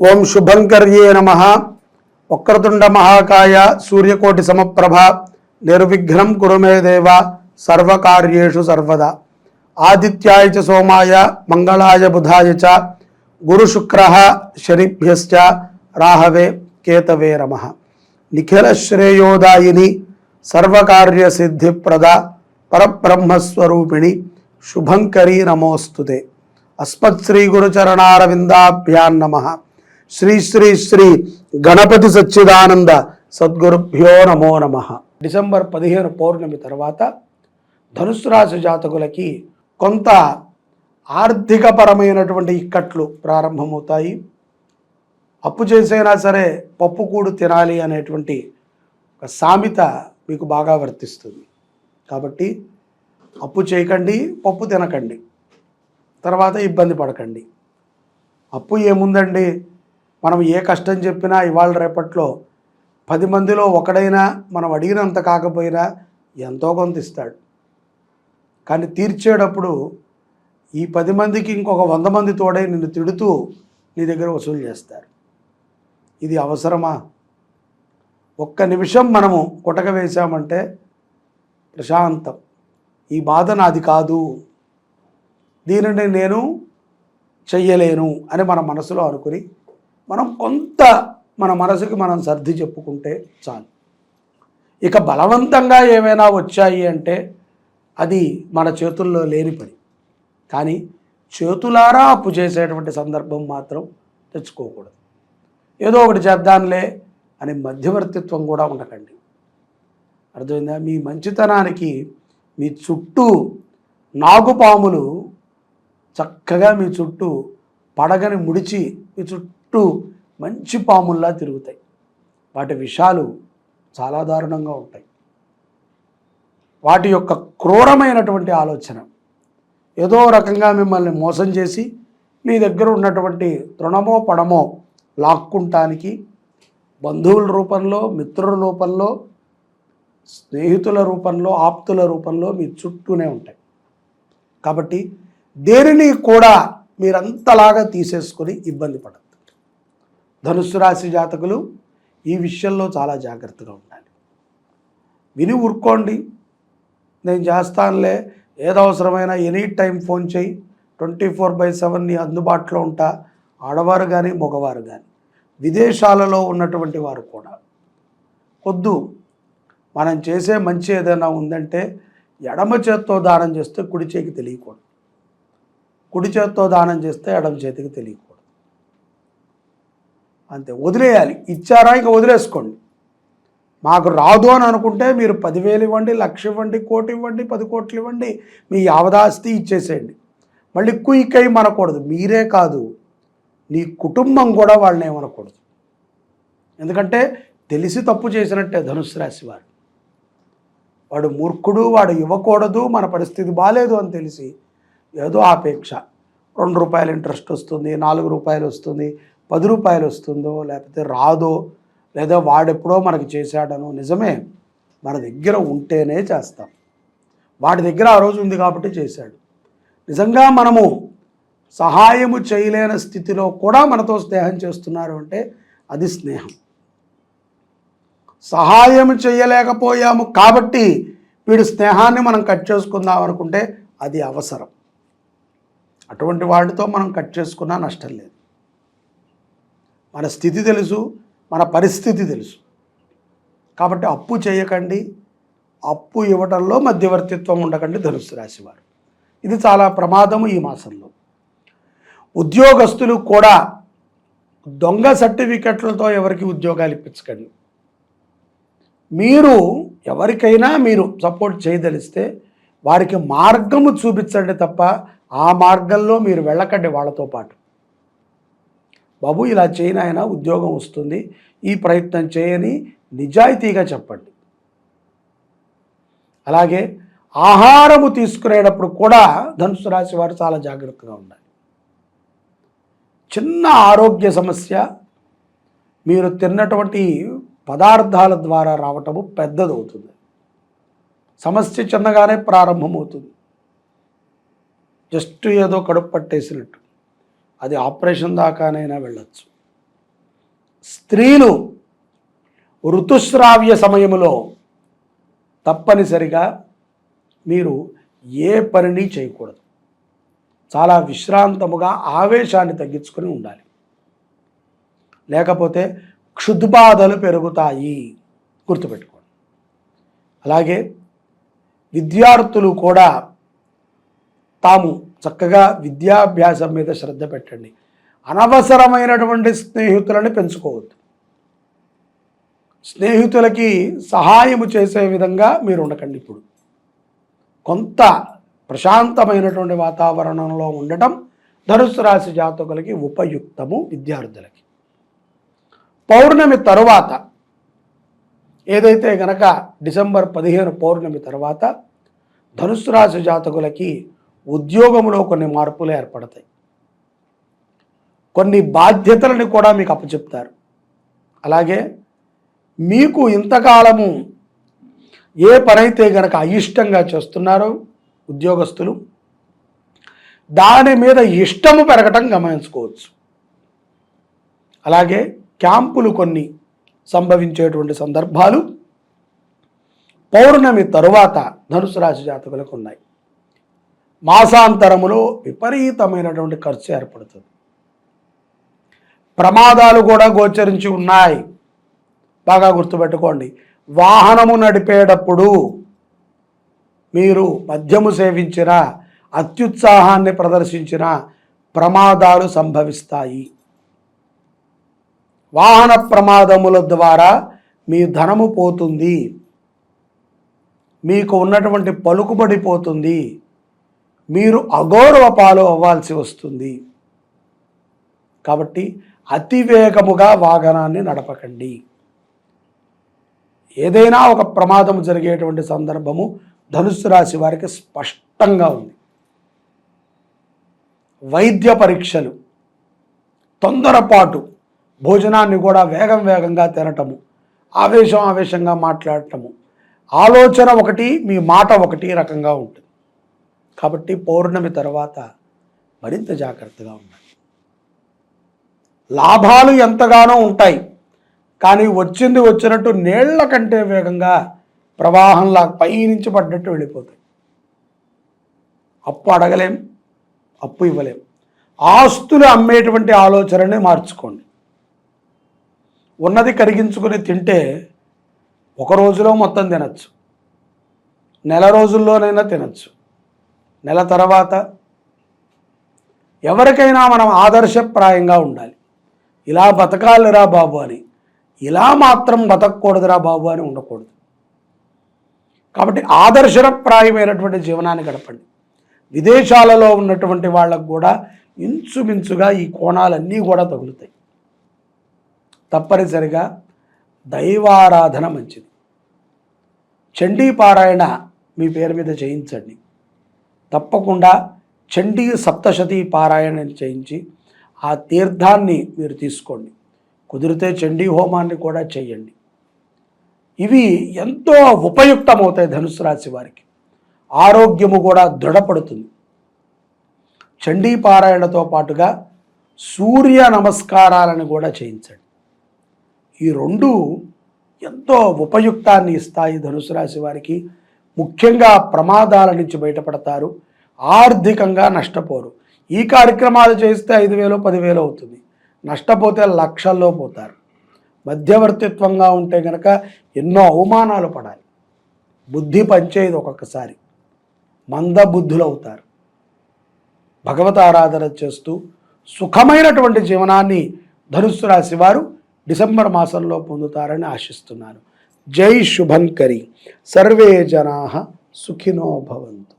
ఓం శుభంకర్యే నమః. వక్రతుండ మహాకాయ సూర్యకోటి సమప్రభ నిర్విఘ్నం కురు మే దేవ సర్వకార్యేషు సర్వదా. ఆదిత్యాయ చ సోమాయ మంగళాయ బుధాయ చ గురు శుక్రః శనిభ్యశ్చ రాహవే కేతవే నమః. నిఖిల శ్రేయోదాయిని సర్వకార్య సిద్ధిప్రద పరబ్రహ్మస్వరూపిణి శుభంకరీ నమోస్తుతే. అస్మత్ శ్రీ గురుచరణారవిందాభ్యాం నమః. శ్రీ శ్రీ శ్రీ గణపతి సచ్చిదానంద సద్గురుభ్యో నమో నమః. డిసెంబర్ 15 పౌర్ణమి తర్వాత ధనుస్సు రాశి జాతకులకి కొంత ఆర్థికపరమైనటువంటి ఇక్కట్లు ప్రారంభమవుతాయి. అప్పు చేసైనా సరే పప్పు కూడు తినాలి అనేటువంటి ఒక సామెత మీకు బాగా వర్తిస్తుంది. కాబట్టి అప్పు చేయకండి, పప్పు తినకండి, తర్వాత ఇబ్బంది పడకండి. అప్పు ఏముందండి, మనం ఏ కష్టం చెప్పినా ఇవాళ రేపట్లో 10 మందిలో ఒకడైనా మనం అడిగినంత కాకపోయినా ఎంతో కొంత ఇస్తాడు. కానీ తీర్చేటప్పుడు ఈ 10 మందికి ఇంకొక 100 మంది తోడై నిన్ను తిడుతూ నీ దగ్గర వసూలు చేస్తారు. ఇది అవసరమా? ఒక్క నిమిషం మనము కుటక వేశామంటే ప్రశాంతం. ఈ బాధ నాది కాదు, దీనిని నేను చెయ్యలేను అని మన మనసులో అనుకుని మనం కొంత మన మనసుకి మనం సర్ది చెప్పుకుంటే చాలు. ఇక బలవంతంగా ఏమైనా వచ్చాయి అంటే అది మన చేతుల్లో లేని పని. కానీ చేతులారా అప్పు చేసేటువంటి సందర్భం మాత్రం తెచ్చుకోకూడదు. ఏదో ఒకటి చేద్దాంలే అని మధ్యవర్తిత్వం కూడా ఉండకండి. అర్థమైందా? మీ మంచితనానికి మీ చుట్టూ నాగుపాములు చక్కగా మీ చుట్టూ పడగని ముడిచి మీ చుట్టూ మంచి పాముల్లా తిరుగుతాయి. వాటి విషాలు చాలా దారుణంగా ఉంటాయి. వాటి యొక్క క్రూరమైనటువంటి ఆలోచన ఏదో రకంగా మిమ్మల్ని మోసం చేసి మీ దగ్గర ఉన్నటువంటి తృణమో పడమో లాక్కుంటానికి బంధువుల రూపంలో, మిత్రుల రూపంలో, స్నేహితుల రూపంలో, ఆప్తుల రూపంలో మీ చుట్టూనే ఉంటాయి. కాబట్టి దేనిని కూడా మీరంతలాగా తీసేసుకొని ఇబ్బంది పడద్దు. ధనుస్సు రాశి జాతకులు ఈ విషయంలో చాలా జాగ్రత్తగా ఉండాలి. విని ఊరుకోండి, నేను చేస్తానులే, ఏదో అవసరమైనా ఎనీ టైం ఫోన్ చేయి, 24/7 నీ అందుబాటులో ఉంటా. ఆడవారు కానీ మగవారు కానీ, విదేశాలలో ఉన్నటువంటి వారు కూడా వద్దు. మనం చేసే మంచి ఏదైనా ఉందంటే ఎడమ చేత్తో దానం చేస్తే కుడి చేతికి తెలియకూడదు, కుడి చేత్తో దానం చేస్తే ఎడమ చేతికి తెలియకూడదు. అంతే, వదిలేయాలి. ఇచ్చారా ఇక వదిలేసుకోండి. మాకు రాదు అని అనుకుంటే మీరు 10,000 ఇవ్వండి, 1,00,000 ఇవ్వండి, 1,00,00,000 ఇవ్వండి, 10 కోట్లు ఇవ్వండి, మీ యావదాస్తి ఇచ్చేసేయండి. మళ్ళీ కుయికై మనకూడదు. మీరే కాదు, నీ కుటుంబం కూడా వాళ్ళని ఏమనకూడదు. ఎందుకంటే తెలిసి తప్పు చేసినట్టే ధనుస్సు రాశి వారు. వాడు మూర్ఖుడు, వాడు ఇవ్వకూడదు, మన పరిస్థితి బాగాలేదు అని తెలిసి ఏదో ఆపేక్ష, ₹2 ఇంట్రెస్ట్ వస్తుంది, ₹4 వస్తుంది, ₹10 వస్తుందో లేకపోతే రాదో, లేదా వాడెప్పుడో మనకి చేశాడనో. నిజమే, మన దగ్గర ఉంటేనే చేస్తాం. వాడి దగ్గర ఆ రోజు ఉంది కాబట్టి చేశాడు. నిజంగా మనము సహాయము చేయలేని స్థితిలో కూడా మనతో స్నేహం చేస్తున్నారు అంటే అది స్నేహం. సహాయం చేయలేకపోయాము కాబట్టి వీడి స్నేహాన్ని మనం కట్ చేసుకుందాం అనుకుంటే అది అవసరం. అటువంటి వాడితో మనం కట్ చేసుకున్నా నష్టం లేదు. మన స్థితి తెలుసు, మన పరిస్థితి తెలుసు. కాబట్టి అప్పు చేయకండి, అప్పు ఇవ్వడంలో మధ్యవర్తిత్వం ఉండకండి ధనుస్సు రాశి వారు. ఇది చాలా ప్రమాదము ఈ మాసంలో. ఉద్యోగస్తులు కూడా దొంగ సర్టిఫికెట్లతో ఎవరికి ఉద్యోగాలు ఇప్పించకండి. మీరు ఎవరికైనా మీరు సపోర్ట్ చేయదలిస్తే వారికి మార్గము చూపించండి తప్ప ఆ మార్గంలో మీరు వెళ్ళకండి వాళ్ళతో పాటు. బాబు ఇలా చేయనైనా ఉద్యోగం వస్తుంది, ఈ ప్రయత్నం చేయని నిజాయితీగా చెప్పండి. అలాగే ఆహారము తీసుకునేటప్పుడు కూడా ధనుస్సు రాశి వారు చాలా జాగ్రత్తగా ఉండాలి. చిన్న ఆరోగ్య సమస్య మీరు తిన్నటువంటి పదార్థాల ద్వారా రావటము పెద్దదవుతుంది. సమస్య చిన్నగానే ప్రారంభమవుతుంది. జస్ట్ ఏదో కడుపు పట్టేసినట్టు అది ఆపరేషన్ దాకానైనా వెళ్ళొచ్చు. స్త్రీలు ఋతుస్రావ్య సమయంలో తప్పనిసరిగా మీరు ఏ పనిని చేయకూడదు. చాలా విశ్రాంతముగా ఆవేశాన్ని తగ్గించుకొని ఉండాలి. లేకపోతే క్షుద్బాధలు పెరుగుతాయి, గుర్తుపెట్టుకోండి. అలాగే విద్యార్థులు కూడా తాము చక్కగా విద్యాభ్యాసం మీద శ్రద్ధ పెట్టండి. అనవసరమైనటువంటి స్నేహితులను పెంచుకోవద్దు. స్నేహితులకి సహాయము చేసే విధంగా మీరు ఉండకండి. ఇప్పుడు కొంత ప్రశాంతమైనటువంటి వాతావరణంలో ఉండటం ధనుస్సు రాశి జాతకులకి ఉపయుక్తము. విద్యార్థులకి పౌర్ణమి తరువాత ఏదైతే గనక డిసెంబర్ 15 పౌర్ణమి తర్వాత ధనుస్సు రాశి జాతకులకి ఉద్యోగంలో కొన్ని మార్పులు ఏర్పడతాయి. కొన్ని బాధ్యతలను కూడా మీకు అప్పచెప్తారు. అలాగే మీకు ఇంతకాలము ఏ పనైతే గనక అయిష్టంగా చేస్తున్నారో ఉద్యోగస్తులు, దాని మీద ఇష్టము పెరగటం గమనించుకోవచ్చు. అలాగే క్యాంపులు కొన్ని సంభవించేటువంటి సందర్భాలు పౌర్ణమి తరువాత ధనుసు రాశి జాతకులకు ఉన్నాయి. మాసాంతరములో విపరీతమైనటువంటి ఖర్చు ఏర్పడుతుంది. ప్రమాదాలు కూడా గోచరించి ఉన్నాయి. బాగా గుర్తుపెట్టుకోండి. వాహనము నడిపేటప్పుడు మీరు మద్యము సేవించిన, అత్యుత్సాహాన్ని ప్రదర్శించిన ప్రమాదాలు సంభవిస్తాయి. వాహన ప్రమాదముల ద్వారా మీ ధనము పోతుంది, మీకు ఉన్నటువంటి పలుకుబడి పోతుంది, మీరు అగౌరవ పాలు అవ్వాల్సి వస్తుంది. కాబట్టి అతివేగముగా వాహనాన్ని నడపకండి. ఏదైనా ఒక ప్రమాదం జరిగేటువంటి సందర్భము ధనుస్సు రాశి వారికి స్పష్టంగా ఉంది. వైద్య పరీక్షలు, తొందరపాటు, భోజనాన్ని కూడా వేగంగా తినటము, ఆవేశంగా మాట్లాడటము, ఆలోచన ఒకటి, మీ మాట ఒకటి రకంగా ఉంటుంది. కాబట్టి పౌర్ణమి తర్వాత మరింత జాగ్రత్తగా ఉండాలి. లాభాలు ఎంతగానో ఉంటాయి, కానీ వచ్చినట్టు నీళ్ల కంటే వేగంగా ప్రవాహంలా పైనుంచి పడ్డట్టు వెళ్ళిపోతాయి. అప్పు అడగలేం, అప్పు ఇవ్వలేం. ఆస్తులు అమ్మేటువంటి ఆలోచనని మార్చుకోండి. ఉన్నది కరిగించుకొని తింటే ఒక రోజులో మొత్తం తినచ్చు, నెల రోజుల్లోనైనా తినచ్చు. నెల తర్వాత ఎవరికైనా మనం ఆదర్శప్రాయంగా ఉండాలి. ఇలా బతకాలిరా బాబు అని, ఇలా మాత్రం బతకూడదురా బాబు అని ఉండకూడదు. కాబట్టి ఆదర్శప్రాయమైనటువంటి జీవనాన్ని గడపండి. విదేశాలలో ఉన్నటువంటి వాళ్ళకు కూడా ఇంచుమించుగా ఈ కోణాలన్నీ కూడా తగులుతాయి. తప్పనిసరిగా దైవారాధన మంచిది. చండీ పారాయణ మీ పేరు మీద చేయించండి. తప్పకుండా చండీ సప్తశతి పారాయణ చేయించి ఆ తీర్థాన్ని మీరు తీసుకోండి. కుదిరితే చండీ హోమాన్ని కూడా చేయండి. ఇవి ఎంతో ఉపయుక్తమవుతాయి ధనుసు రాశి వారికి. ఆరోగ్యము కూడా దృఢపడుతుంది. చండీ పారాయణతో పాటుగా సూర్య నమస్కారాలను కూడా చేయించండి. ఈ రెండు ఎంతో ఉపయుక్తాన్ని ఇస్తాయి ధనుసు రాశి వారికి. ముఖ్యంగా ప్రమాదాల నుంచి బయటపడతారు, ఆర్థికంగా నష్టపోరు. ఈ కార్యక్రమాలు చేస్తే 5,000 10,000 అవుతుంది, నష్టపోతే లక్షల్లో పోతారు. మధ్యవర్తిత్వంగా ఉంటే కనుక ఎన్నో అవమానాలు పడాలి. బుద్ధి పనిచేయదు, ఒక్కొక్కసారి మందబుద్ధులు అవుతారు. భగవత ఆరాధన చేస్తూ సుఖమైనటువంటి జీవనాన్ని ధనుస్సు రాశి వారు డిసెంబర్ మాసంలో పొందుతారని ఆశిస్తున్నాను. జై శుభంకరి. సర్వే జనాః సుఖినో భవంతు.